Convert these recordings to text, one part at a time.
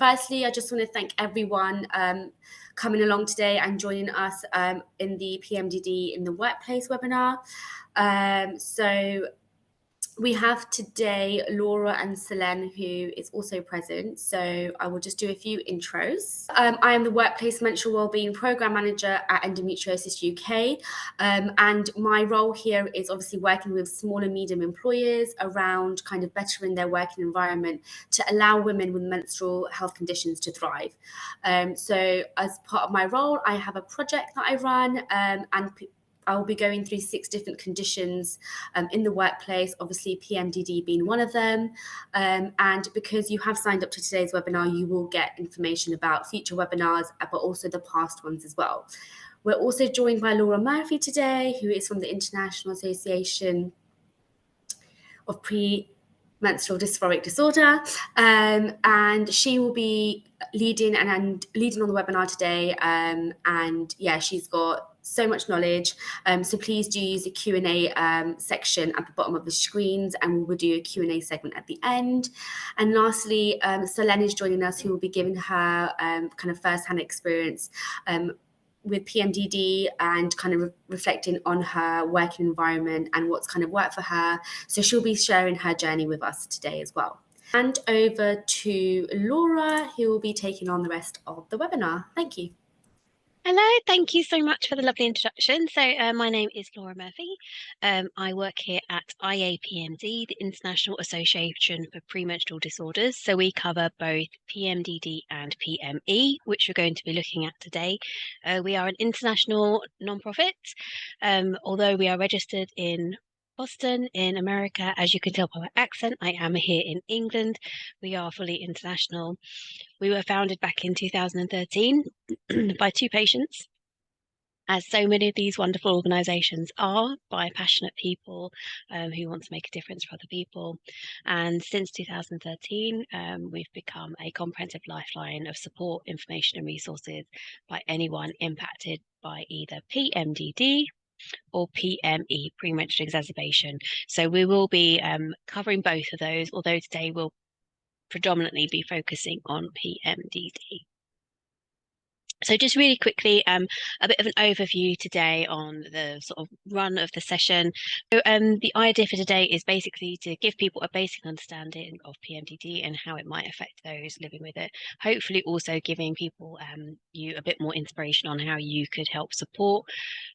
Firstly, I just want to thank everyone coming along today and joining us in the PMDD in the Workplace webinar. So we have today Laura and Selene, who is also present. So I will just do a few intros. I am the Workplace Menstrual Wellbeing Programme Manager at Endometriosis UK. And my role here is obviously working with small and medium employers around kind of bettering their working environment to allow women with menstrual health conditions to thrive. So as part of my role, I have a project that I run and I will be going through 6 different conditions in the workplace, obviously PMDD being one of them. And because you have signed up to today's webinar, you will get information about future webinars, but also the past ones as well. We're also joined by Laura Murphy today, who is from the International Association of Premenstrual Dysphoric Disorder, and she will be leading on the webinar today. And yeah, she's got so much knowledge, so please do use the Q&A section at the bottom of the screens, and we will do a Q&A segment at the end. And lastly, Selene is joining us, who will be giving her kind of first-hand experience with PMDD and kind of reflecting on her working environment and what's kind of worked for her. So she'll be sharing her journey with us today as well. And over to Laura, who will be taking on the rest of the webinar. Thank you. Hello, thank you so much for the lovely introduction. So my name is Laura Murphy. I work here at IAPMD, the International Association for Premenstrual Disorders. So we cover both PMDD and PME, which we're going to be looking at today. We are an international non-profit, although we are registered in Boston in America. As you can tell by my accent, I am here in England. We are fully international. We were founded back in 2013 by 2 patients, as so many of these wonderful organisations are, by passionate people who want to make a difference for other people. And since 2013, we've become a comprehensive lifeline of support, information and resources by anyone impacted by either PMDD or PME, premenstrual exacerbation. So we will be covering both of those, although today we'll predominantly be focusing on PMDD. So just really quickly, a bit of an overview today on the sort of run of the session. So the idea for today is basically to give people a basic understanding of PMDD and how it might affect those living with it. Hopefully also giving people you a bit more inspiration on how you could help support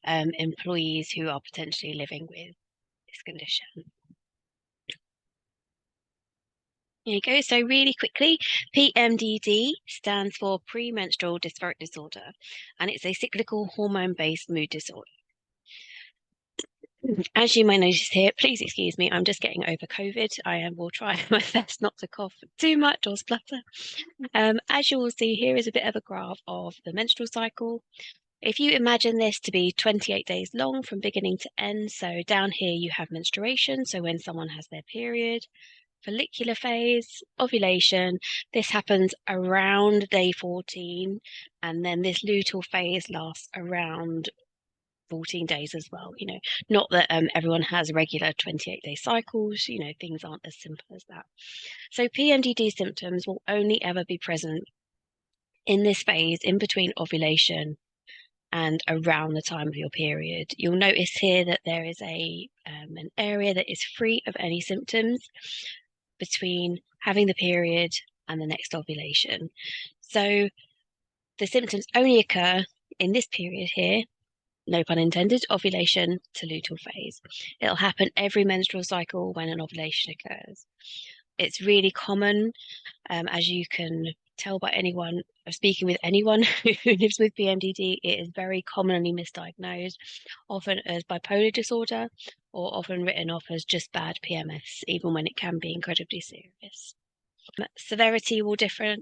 employees who are potentially living with this condition. There you go. So really quickly, PMDD stands for premenstrual dysphoric disorder, and it's a cyclical hormone-based mood disorder. As you may notice here, please excuse me, I'm just getting over COVID. I will try my best not to cough too much or splutter. As you will see, here is a bit of a graph of the menstrual cycle. If you imagine this to be 28 days long from beginning to end, so down here you have menstruation, so when someone has their period. Follicular phase, ovulation, this happens around day 14, and then this luteal phase lasts around 14 days as well. You know, not that everyone has regular 28-day cycles, you know, things aren't as simple as that. So PMDD symptoms will only ever be present in this phase in between ovulation and around the time of your period. You'll notice here that there is an area that is free of any symptoms between having the period and the next ovulation. So the symptoms only occur in this period here, no pun intended, ovulation to luteal phase. It'll happen every menstrual cycle when an ovulation occurs. It's really common, as you can tell by anyone, speaking with anyone who lives with PMDD, it is very commonly misdiagnosed, often as bipolar disorder, or often written off as just bad PMS, even when it can be incredibly serious. Severity will differ,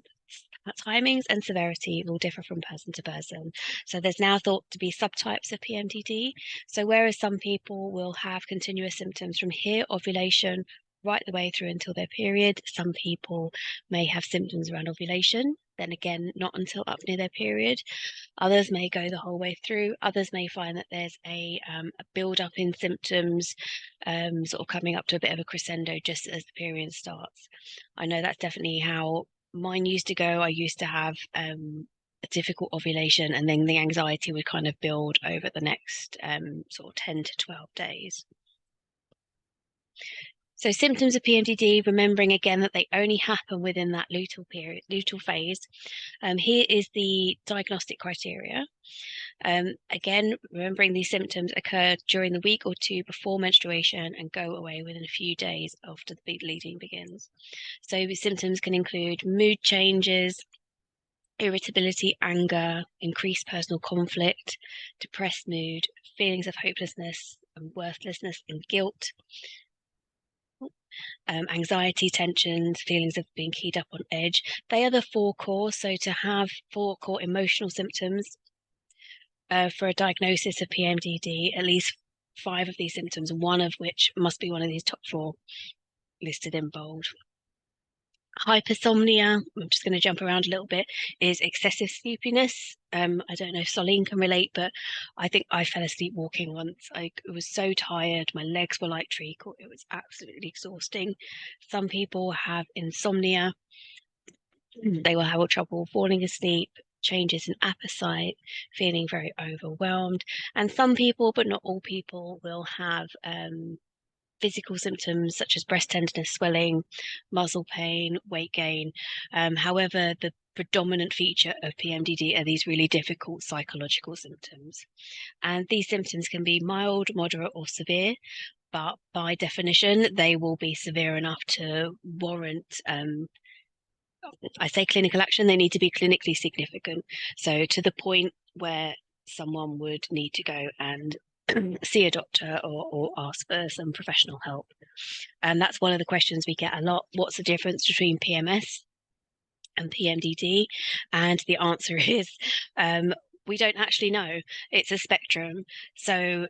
timings and severity will differ from person to person. So there's now thought to be subtypes of PMDD. So whereas some people will have continuous symptoms from here, ovulation, right the way through until their period, some people may have symptoms around ovulation, then again, not until up near their period. Others may go the whole way through. Others may find that there's a build-up in symptoms, sort of coming up to a bit of a crescendo just as the period starts. I know that's definitely how mine used to go, I used to have a difficult ovulation, and then the anxiety would kind of build over the next sort of 10 to 12 days. So symptoms of PMDD, remembering again that they only happen within that luteal period, luteal phase. Here is the diagnostic criteria. Again, remembering these symptoms occur during the week or two before menstruation and go away within a few days after the bleeding begins. So the symptoms can include mood changes, irritability, anger, increased personal conflict, depressed mood, feelings of hopelessness and worthlessness and guilt, anxiety, tensions, feelings of being keyed up on edge. They are the four core. So to have four core emotional symptoms for a diagnosis of PMDD, at least 5 of these symptoms, one of which must be one of these top 4 listed in bold. Hypersomnia, I'm just going to jump around a little bit, is excessive sleepiness. I don't know if Soline can relate, but I think I fell asleep walking once. I was so tired, my legs were like treacle. It was absolutely exhausting. Some people have insomnia. They will have trouble falling asleep, changes in appetite, feeling very overwhelmed. And some people, but not all people, will have physical symptoms such as breast tenderness, swelling, muscle pain, weight gain. However, the predominant feature of PMDD are these really difficult psychological symptoms. And these symptoms can be mild, moderate, or severe, but by definition, they will be severe enough to warrant, I say clinical action, they need to be clinically significant. So to the point where someone would need to go and see a doctor or ask for some professional help. And that's one of the questions we get a lot. What's the difference between PMS and PMDD? And the answer is we don't actually know. It's a spectrum. So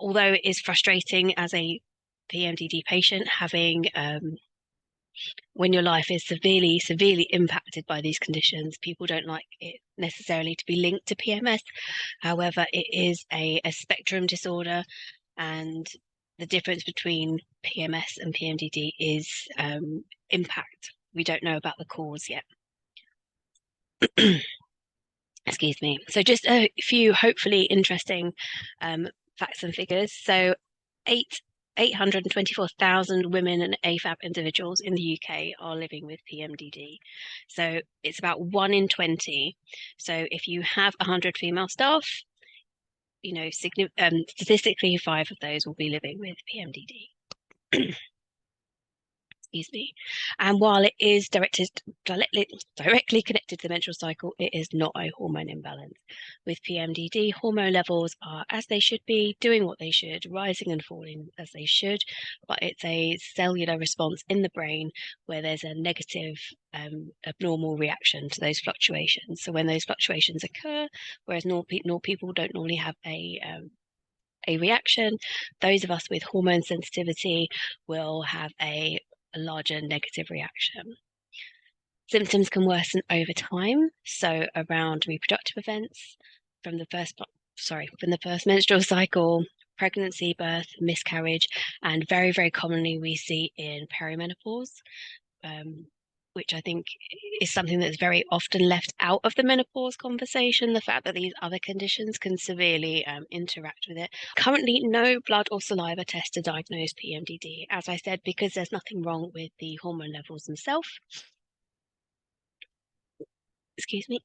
although it is frustrating as a PMDD patient having when your life is severely impacted by these conditions, people don't like it necessarily to be linked to PMS. However, it is a spectrum disorder, and the difference between PMS and PMDD is impact. We don't know about the cause yet. Excuse me. So just a few hopefully interesting facts and figures. So 824,000 women and AFAB individuals in the UK are living with PMDD. So it's about 1 in 20. So if you have 100 female staff, you know, statistically 5 of those will be living with PMDD. Excuse me. And while it is directly connected to the menstrual cycle, it is not a hormone imbalance. With PMDD, hormone levels are as they should be, doing what they should, rising and falling as they should, but it's a cellular response in the brain where there's a negative abnormal reaction to those fluctuations. So when those fluctuations occur, whereas normal people don't normally have a reaction, those of us with hormone sensitivity will have a larger negative reaction. Symptoms can worsen over time, so around reproductive events from the first menstrual cycle, pregnancy, birth, miscarriage, and very commonly we see in perimenopause, which I think is something that's very often left out of the menopause conversation, the fact that these other conditions can severely interact with it. Currently, no blood or saliva test to diagnose PMDD, as I said, because there's nothing wrong with the hormone levels themselves. Excuse me.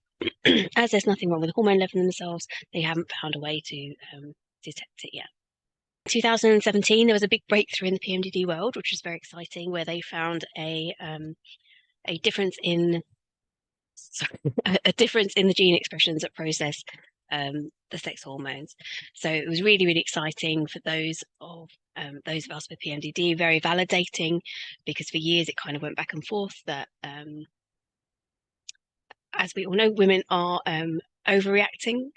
As there's nothing wrong with the hormone levels themselves, they haven't found a way to detect it yet. 2017, there was a big breakthrough in the PMDD world, which was very exciting, where they found a difference in a difference in the gene expressions that process the sex hormones. So it was really exciting for those of us with PMDD, very validating, because for years it kind of went back and forth that as we all know, women are overreacting.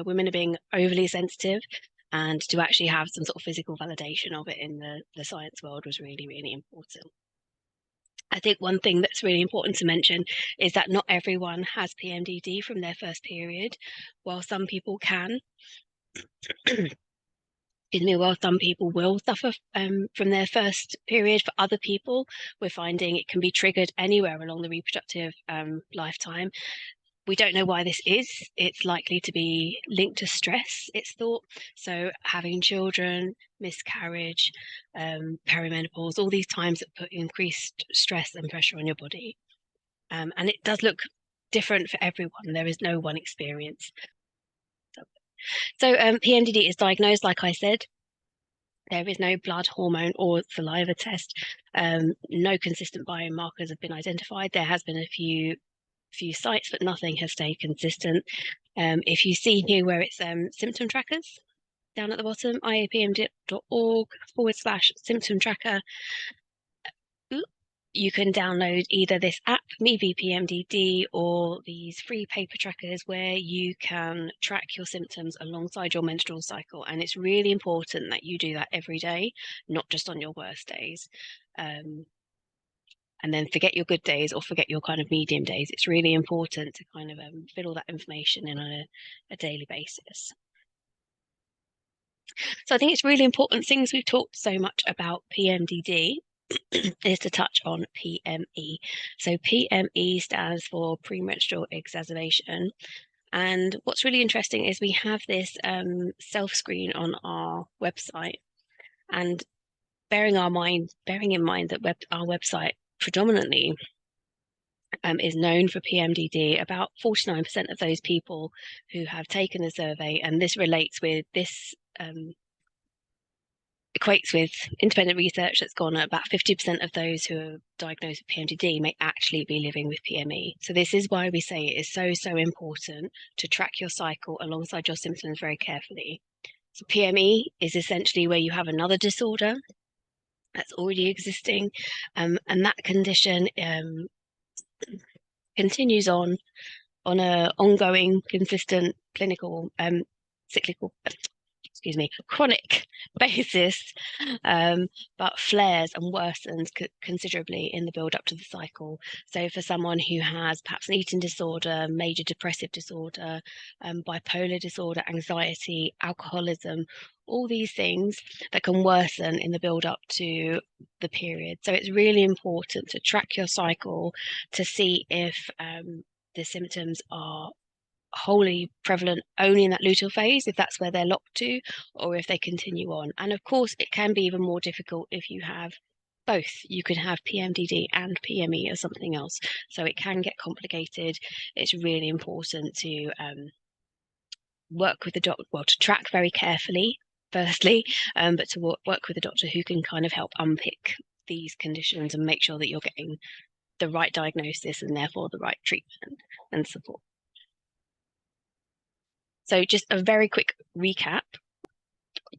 Women are being overly sensitive, and to actually have some sort of physical validation of it in the science world was really important. I think one thing that's really important to mention is that not everyone has PMDD from their first period. While some people can, while some people will suffer from their first period, for other people, we're finding it can be triggered anywhere along the reproductive lifetime. We don't know why this is. It's likely to be linked to stress, it's thought. So having children, miscarriage, perimenopause, all these times that put increased stress and pressure on your body. And it does look different for everyone. There is no one experience. So PMDD is diagnosed, like I said. There is no blood, hormone, or saliva test. No consistent biomarkers have been identified. There has been a few sites, but nothing has stayed consistent. If you see here where it's symptom trackers down at the bottom, iapmd.org/symptom tracker, you can download either this app, PMDD, or these free paper trackers where you can track your symptoms alongside your menstrual cycle. And it's really important that you do that every day, not just on your worst days. And then forget your good days or forget your kind of medium days. It's really important to kind of fill all that information in on a daily basis. So I think it's really important, things we've talked so much about PMDD, is to touch on PME. So PME stands for premenstrual exacerbation. And what's really interesting is we have this self-screen on our website, and bearing in mind that our website predominantly is known for PMDD, about 49% of those people who have taken the survey, and this relates with this equates with independent research that's gone at about 50% of those who are diagnosed with PMDD may actually be living with PME. So this is why we say it is so important to track your cycle alongside your symptoms very carefully. So PME is essentially where you have another disorder that's already existing, and that condition continues on a ongoing, consistent, clinical, chronic basis, but flares and worsens considerably in the build up to the cycle. So for someone who has perhaps an eating disorder, major depressive disorder, bipolar disorder, anxiety, alcoholism, all these things that can worsen in the build up to the period. So it's really important to track your cycle to see if the symptoms are wholly prevalent only in that luteal phase, if that's where they're locked to, or if they continue on. And of course, it can be even more difficult if you have both. You could have PMDD and PME or something else. So it can get complicated. It's really important to work with the doctor, well, to track very carefully, firstly, but to work with a doctor who can kind of help unpick these conditions and make sure that you're getting the right diagnosis and therefore the right treatment and support. So just a very quick recap.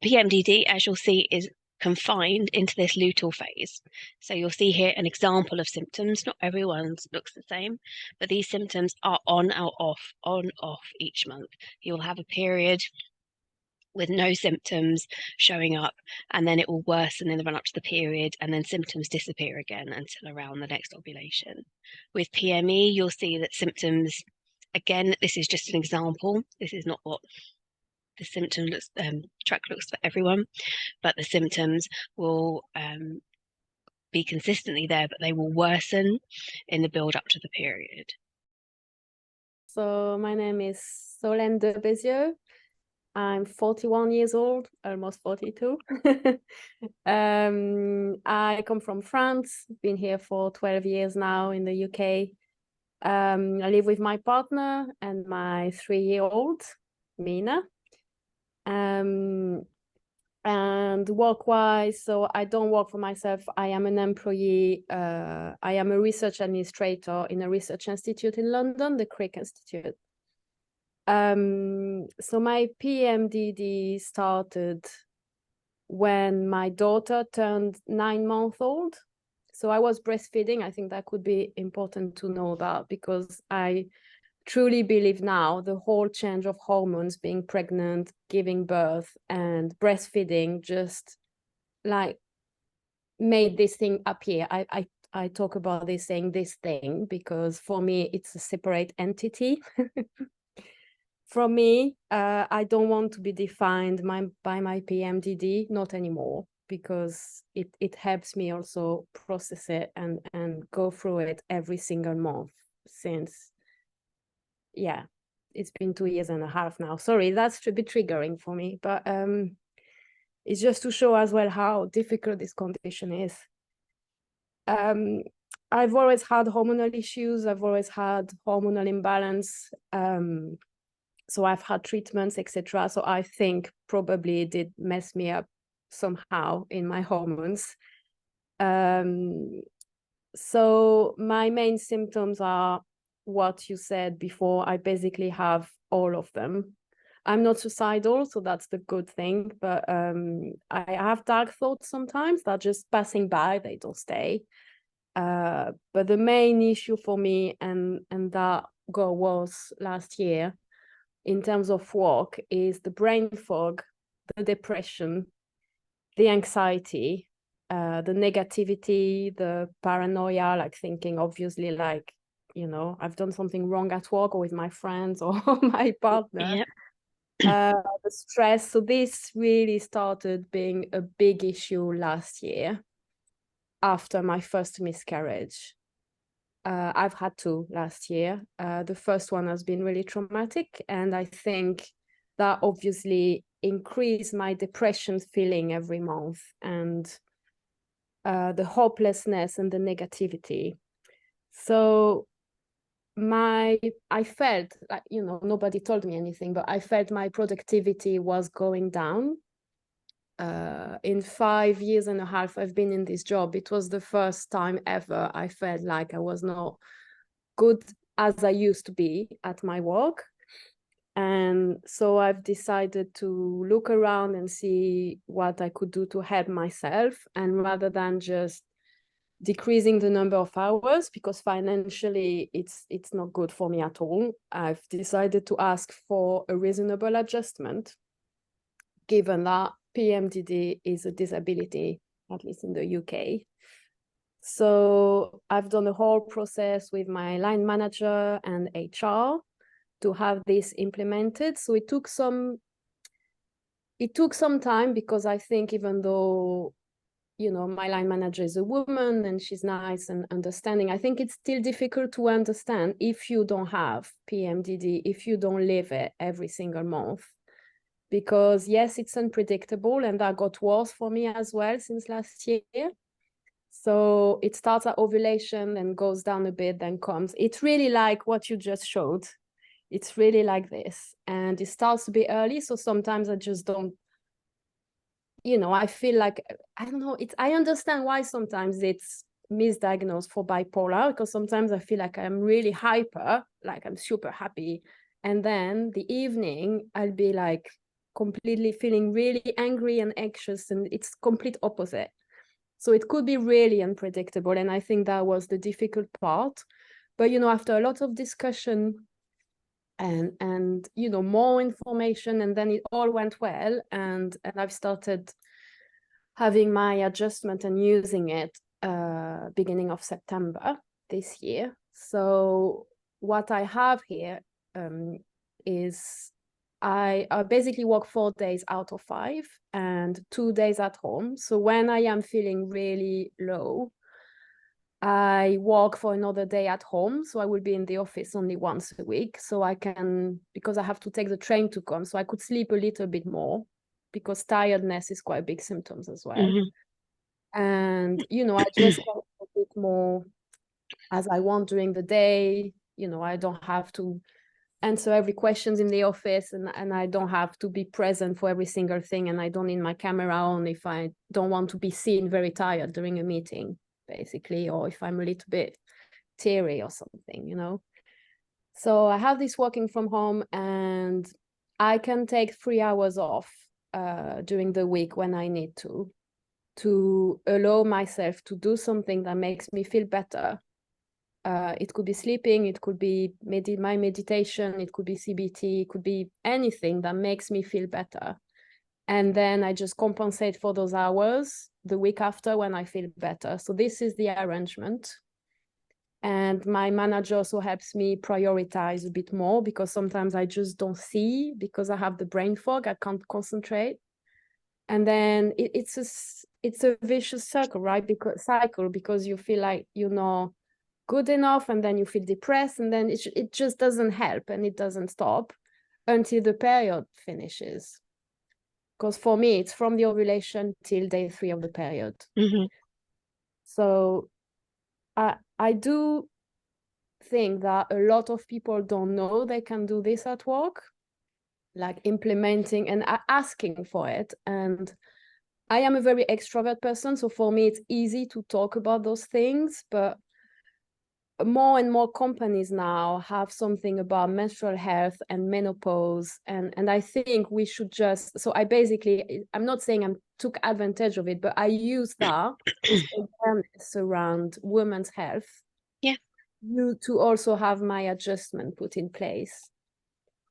PMDD, as you'll see, is confined into this luteal phase. So you'll see here an example of symptoms. Not everyone's looks the same, but these symptoms are on or off each month. You'll have a period with no symptoms showing up, and then it will worsen in the run up to the period, and then symptoms disappear again until around the next ovulation. With PME, you'll see that symptoms, again, this is just an example. This is not what the symptom track looks for everyone, but the symptoms will be consistently there, but they will worsen in the build up to the period. So my name is Solène de Bézieux. I'm 41 years old, almost 42. I come from France, been here for 12 years now in the UK. I live with my partner and my 3-year-old, Mina. And work-wise, so I don't work for myself. I am an employee. I am a research administrator in a research institute in London, the Crick Institute. So my PMDD started when my daughter turned 9 months old. So I was breastfeeding. I think that could be important to know that, because I truly believe now the whole change of hormones, being pregnant, giving birth, and breastfeeding just like made this thing appear. I talk about this saying this thing because for me it's a separate entity. For me, I don't want to be defined by my PMDD, not anymore, because it helps me also process it and go through it every single month since, yeah, it's been 2.5 years now. Sorry, that's a bit triggering for me, but it's just to show as well how difficult this condition is. I've always had hormonal issues. I've always had hormonal imbalance. So I've had treatments, etc. So I think probably it did mess me up somehow in my hormones. So my main symptoms are what you said before. I basically have all of them. I'm not suicidal, so that's the good thing. But I have dark thoughts sometimes that are just passing by, they don't stay. But the main issue for me, and that goal was last year, in terms of work, is the brain fog, the depression, the anxiety, the negativity, the paranoia, like thinking obviously like, I've done something wrong at work or with my friends or my partner. Yep. The stress. So this really started being a big issue last year after my first miscarriage. I've had two last year. The first one has been really traumatic, and I think that obviously increased my depression feeling every month, and the hopelessness and the negativity. So I felt like, nobody told me anything, but I felt my productivity was going down. In 5.5 years I've been in this job, it was the first time ever I felt like I was not good as I used to be at my work. And so I've decided to look around and see what I could do to help myself. And rather than just decreasing the number of hours, because financially it's not good for me at all, I've decided to ask for a reasonable adjustment, given that PMDD is a disability, at least in the UK. So I've done the whole process with my line manager and HR to have this implemented. So it took some time, because I think even though, my line manager is a woman and she's nice and understanding, I think it's still difficult to understand if you don't have PMDD, if you don't live it every single month. Because yes, it's unpredictable, and that got worse for me as well since last year. So it starts at ovulation and goes down a bit, then comes. It's really like what you just showed. It's really like this. And it starts to be early. So sometimes I just don't, I feel like, I don't know, I understand why sometimes it's misdiagnosed for bipolar, because sometimes I feel like I'm really hyper, like I'm super happy. And then the evening, I'll be like completely feeling really angry and anxious, and it's complete opposite. So it could be really unpredictable. And I think that was the difficult part. But, after a lot of discussion and more information, and then it all went well. And I've started having my adjustment and using it beginning of September this year. So what I have here is I basically work 4 days out of 5 and 2 days at home. So when I am feeling really low, I work for another day at home. So I will be in the office only once a week. So I can, because I have to take the train to come, so I could sleep a little bit more, because tiredness is quite a big symptom as well. Mm-hmm. And, I dress quite a bit more as I want during the day. I don't have to answer every questions in the office, and I don't have to be present for every single thing, and I don't need my camera on if I don't want to be seen very tired during a meeting, basically, or if I'm a little bit teary or something. So I have this working from home, and I can take 3 hours off during the week when I need to allow myself to do something that makes me feel better. It could be sleeping, it could be my meditation, it could be CBT, it could be anything that makes me feel better. And then I just compensate for those hours the week after when I feel better. So this is the arrangement. And my manager also helps me prioritize a bit more, because sometimes I just don't see, because I have the brain fog, I can't concentrate. And then it's a vicious circle, right? Because you feel like you're not good enough, and then you feel depressed, and then it just doesn't help, and it doesn't stop until the period finishes. Because for me, it's from the ovulation till day 3 of the period. Mm-hmm. So I do think that a lot of people don't know they can do this at work, like implementing and asking for it. And I am a very extrovert person, so for me, it's easy to talk about those things, but more and more companies now have something about menstrual health and menopause. And I think we should just, so I'm not saying I took advantage of it, but I use that awareness around women's health. Yeah. To also have my adjustment put in place.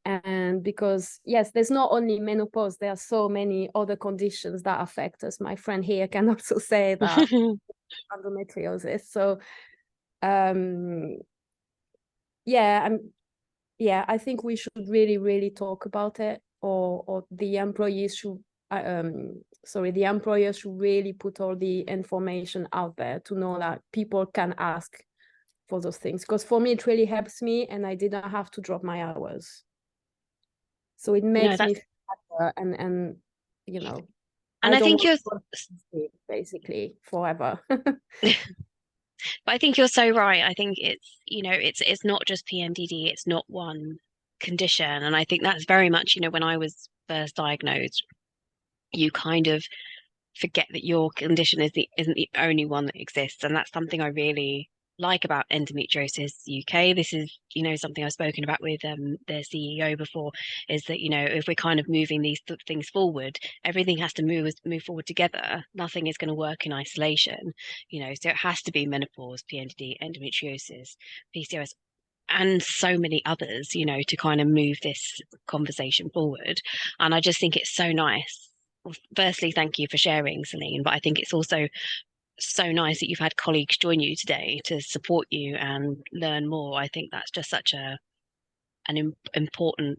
And because, yes, there's not only menopause, there are so many other conditions that affect us. My friend here can also say that endometriosis. So, I think we should really, really talk about it, or the employees should, the employers should really put all the information out there to know that people can ask for those things. Because for me, it really helps me, and I didn't have to drop my hours. So it makes me feel better, and you know, and I think you're basically forever. But I think you're so right. I think it's not just PMDD, it's not one condition. And I think that's very much, when I was first diagnosed, you kind of forget that your condition isn't the only one that exists. And that's something I really like about Endometriosis UK. This is, something I've spoken about with their CEO before, is that, if we're kind of moving these things forward, everything has to move forward together. Nothing is going to work in isolation, so it has to be menopause, PMDD, endometriosis, PCOS, and so many others, to kind of move this conversation forward. And I just think it's so nice. Well, firstly, thank you for sharing, Celine, but I think it's also so nice that you've had colleagues join you today to support you and learn more. I think that's just such an important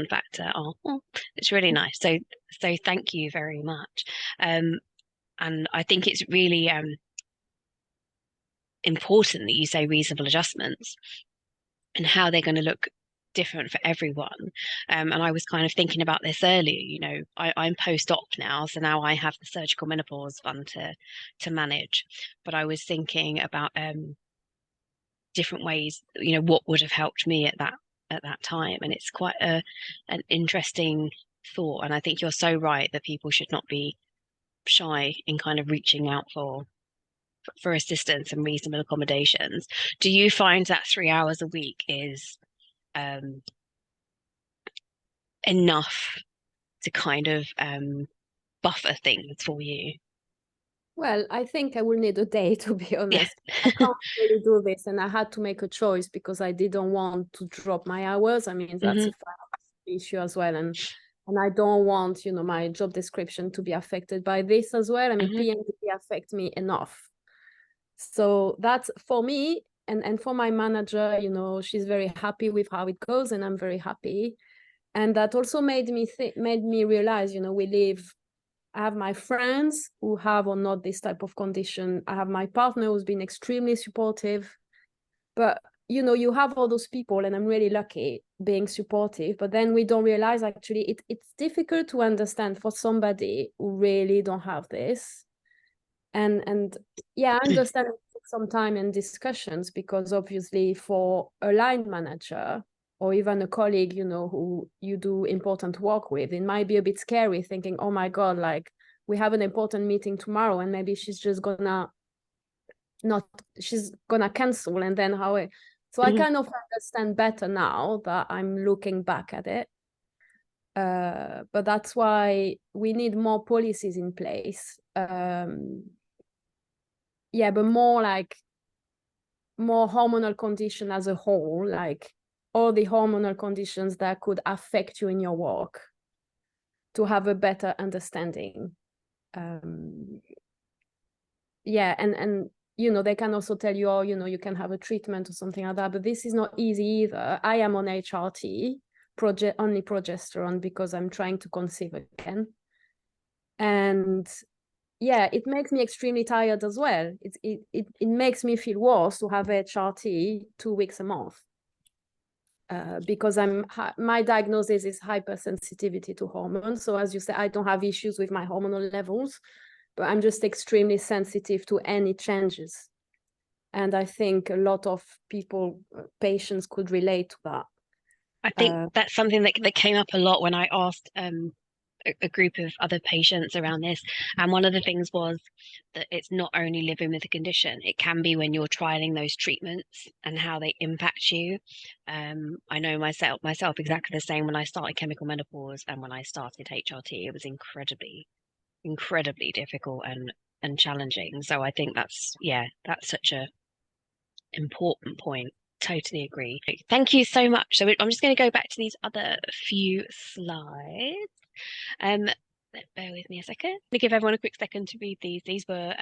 factor. Oh, well, it's really nice. So thank you very much. And I think it's really important that you say reasonable adjustments and how they're going to look different for everyone. And I was kind of thinking about this earlier. I'm post-op now, so now I have the surgical menopause fund to manage. But I was thinking about different ways, what would have helped me at that time. And it's quite an interesting thought. And I think you're so right that people should not be shy in kind of reaching out for assistance and reasonable accommodations. Do you find that 3 hours a week is enough to kind of buffer things for you? Well, I think I will need a day, to be honest. Yeah. I can't really do this, and I had to make a choice because I didn't want to drop my hours. I mean, that's a issue as well, and I don't want, my job description to be affected by this as well. I mean, PMDD affect me enough. So that's for me, and for my manager, she's very happy with how it goes, and I'm very happy. And that also made me realize, I have my friends who have or not this type of condition. I have my partner who's been extremely supportive. But, you have all those people, and I'm really lucky being supportive. But then we don't realize, actually, it's difficult to understand for somebody who really don't have this. And yeah, I understand it takes some time and discussions, because obviously for a line manager or even a colleague, who you do important work with, it might be a bit scary thinking, oh my God, like we have an important meeting tomorrow and maybe she's gonna cancel, and then so I kind of understand better now that I'm looking back at it. But that's why we need more policies in place. But more hormonal condition as a whole, like all the hormonal conditions that could affect you in your work, to have a better understanding. And they can also tell you, oh, you can have a treatment or something like that, but this is not easy either. I am on HRT, only progesterone, because I'm trying to conceive again. And yeah, it makes me extremely tired as well. It makes me feel worse to have HRT 2 weeks a month. Because my diagnosis is hypersensitivity to hormones. So as you say, I don't have issues with my hormonal levels, but I'm just extremely sensitive to any changes. And I think a lot of patients could relate to that. I think that's something that came up a lot when I asked a group of other patients around this. And one of the things was that it's not only living with the condition, it can be when you're trialing those treatments and how they impact you. I know myself exactly the same when I started chemical menopause and when I started HRT. It was incredibly difficult and challenging. So I think that's such a important point. Totally agree. Thank you so much. So I'm just going to go back to these other few slides. Bear with me a second. I'm going to give everyone a quick second to read these. These were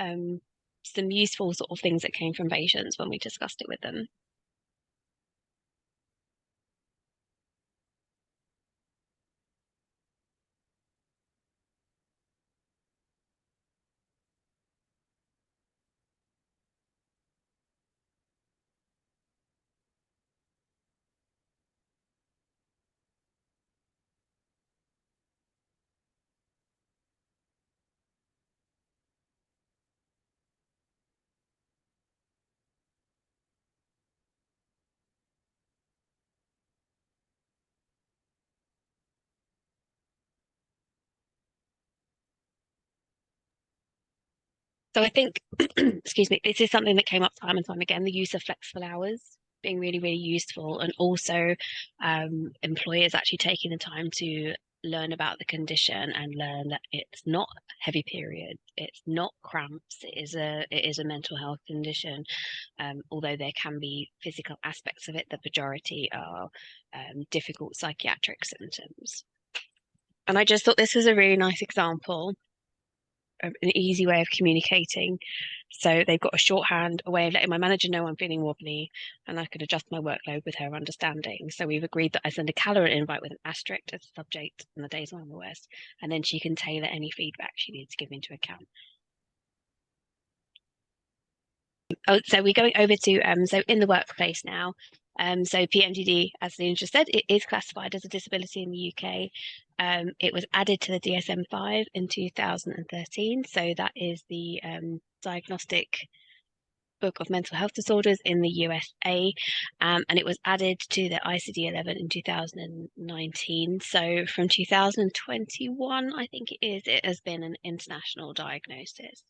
some useful sort of things that came from patients when we discussed it with them. So I think, excuse me, this is something that came up time and time again, the use of flexible hours being really, really useful. And also employers actually taking the time to learn about the condition and learn that it's not heavy period, it's not cramps, it is a mental health condition. Although there can be physical aspects of it, the majority are difficult psychiatric symptoms. And I just thought this was a really nice example, an easy way of communicating. So they've got a shorthand, a way of letting my manager know I'm feeling wobbly and I could adjust my workload with her understanding. So we've agreed that I send a calendar invite with an asterisk as a subject and the days when I'm the worst, and then she can tailor any feedback she needs to give into account. Oh, so we're going over to so in the workplace now. So PMDD, as Lena just said, it is classified as a disability in the UK. It was added to the DSM-5 in 2013. So that is the diagnostic book of mental health disorders in the USA, and it was added to the ICD-11 in 2019. So from 2021, I think it has been an international diagnosis.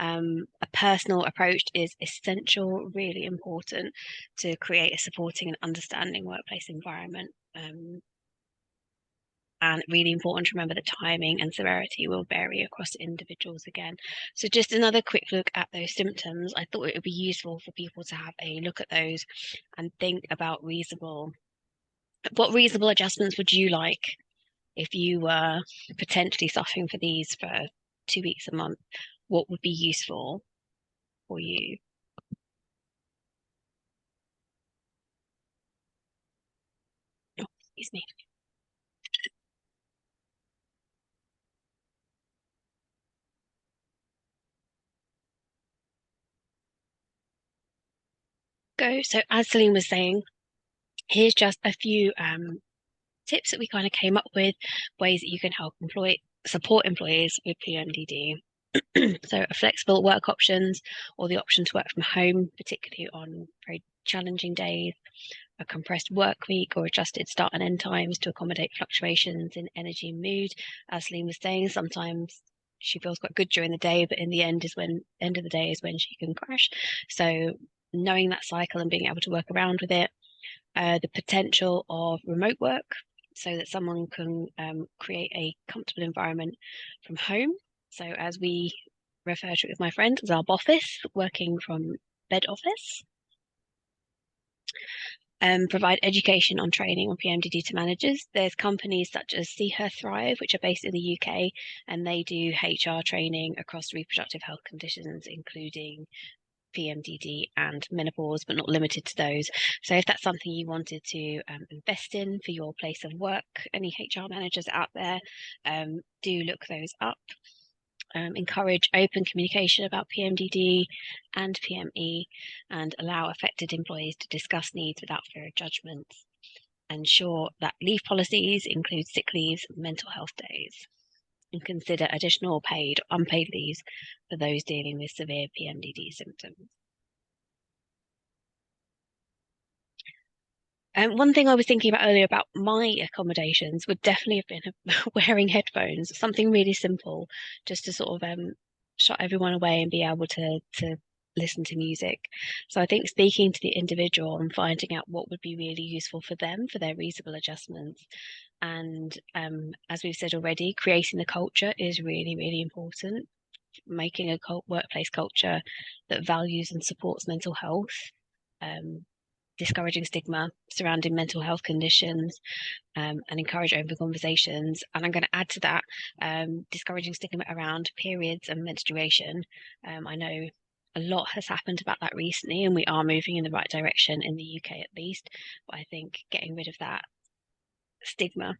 A personal approach is essential, really important to create a supporting and understanding workplace environment. And really important to remember the timing and severity will vary across individuals again. So just another quick look at those symptoms. I thought it would be useful for people to have a look at those and think about what reasonable adjustments would you like if you were potentially suffering for these for 2 weeks a month? What would be useful for you? Oh, excuse me. So as Celine was saying, here's just a few tips that we kind of came up with, ways that you can help support employees with PMDD. So flexible work options, or the option to work from home, particularly on very challenging days, a compressed work week or adjusted start and end times to accommodate fluctuations in energy and mood. As Celine was saying, sometimes she feels quite good during the day, but in the end of the day is when she can crash. So knowing that cycle and being able to work around with it, the potential of remote work so that someone can create a comfortable environment from home. So as we refer to it with my friend as our office, working from bed office. Provide education on training on PMDD to managers. There's companies such as See Her Thrive, which are based in the UK, and they do HR training across reproductive health conditions, including PMDD and menopause, but not limited to those. So if that's something you wanted to invest in for your place of work, any HR managers out there, do look those up. Encourage open communication about PMDD and PME, and allow affected employees to discuss needs without fear of judgment. Ensure that leave policies include sick leaves and mental health days, and consider additional paid or unpaid leaves for those dealing with severe PMDD symptoms. One thing I was thinking about earlier about my accommodations would definitely have been wearing headphones, something really simple, just to sort of shut everyone away and be able to listen to music. So I think speaking to the individual and finding out what would be really useful for them for their reasonable adjustments. And as we've said already, creating the culture is really, really important. Making a workplace culture that values and supports mental health, discouraging stigma surrounding mental health conditions, and encourage open conversations. And I'm going to add to that, discouraging stigma around periods and menstruation. I know a lot has happened about that recently, and we are moving in the right direction in the UK at least, but I think getting rid of that stigma.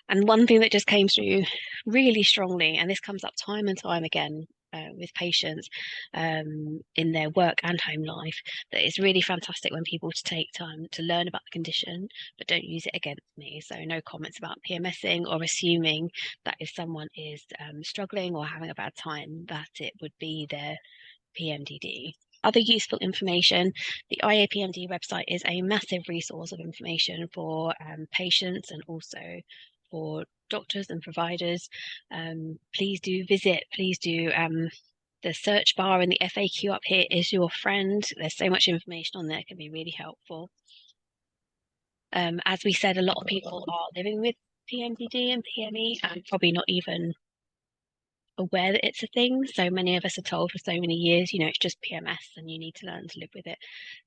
And one thing that just came through really strongly, and this comes up time and time again with patients in their work and home life, that it's really fantastic when people take time to learn about the condition, but don't use it against me. So no comments about PMSing or assuming that if someone is struggling or having a bad time, that it would be their PMDD. Other useful information, the IAPMD website is a massive resource of information for patients and also for doctors and providers. Please do visit, please do. The search bar in the FAQ up here is your friend. There's so much information on there, it can be really helpful. As we said, a lot of people are living with PMDD and PME and probably not even aware that it's a thing. So many of us are told for so many years, you know, it's just PMS and you need to learn to live with it.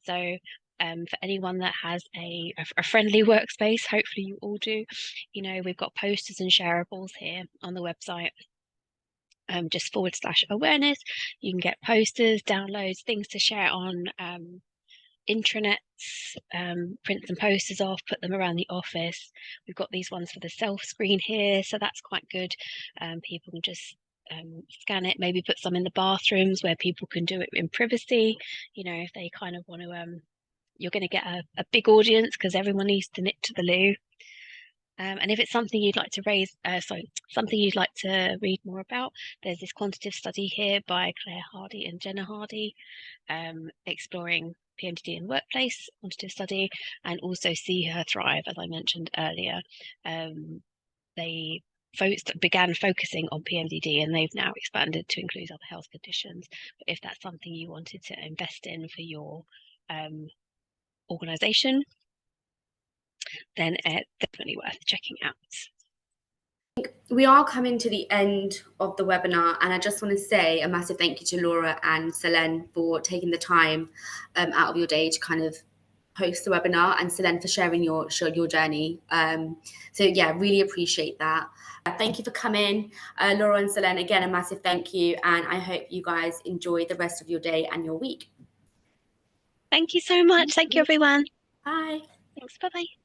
So for anyone that has a friendly workspace, hopefully you all do, you know, we've got posters and shareables here on the website. Just /awareness. You can get posters, downloads, things to share on intranets, print some posters off, put them around the office. We've got these ones for the self screen here, so that's quite good. People can just scan it, maybe put some in the bathrooms where people can do it in privacy, you know, if they kind of want to you're going to get a big audience because everyone needs to nip to the loo. And if it's something you'd like to something you'd like to read more about, there's this quantitative study here by Claire Hardy and Jenna Hardy, exploring PMDD in workplace, quantitative study, and also See Her Thrive, as I mentioned earlier. They began focusing on PMDD and they've now expanded to include other health conditions. But if that's something you wanted to invest in for your organisation, then it's definitely worth checking out. We are coming to the end of the webinar, and I just want to say a massive thank you to Laura and Selene for taking the time out of your day to kind of host the webinar, and Selene for sharing your journey. So yeah, really appreciate that. Thank you for coming, Laura and Selene. Again, a massive thank you, and I hope you guys enjoy the rest of your day and your week. Thank you so much. Thank you, everyone. Bye. Thanks. Bye-bye.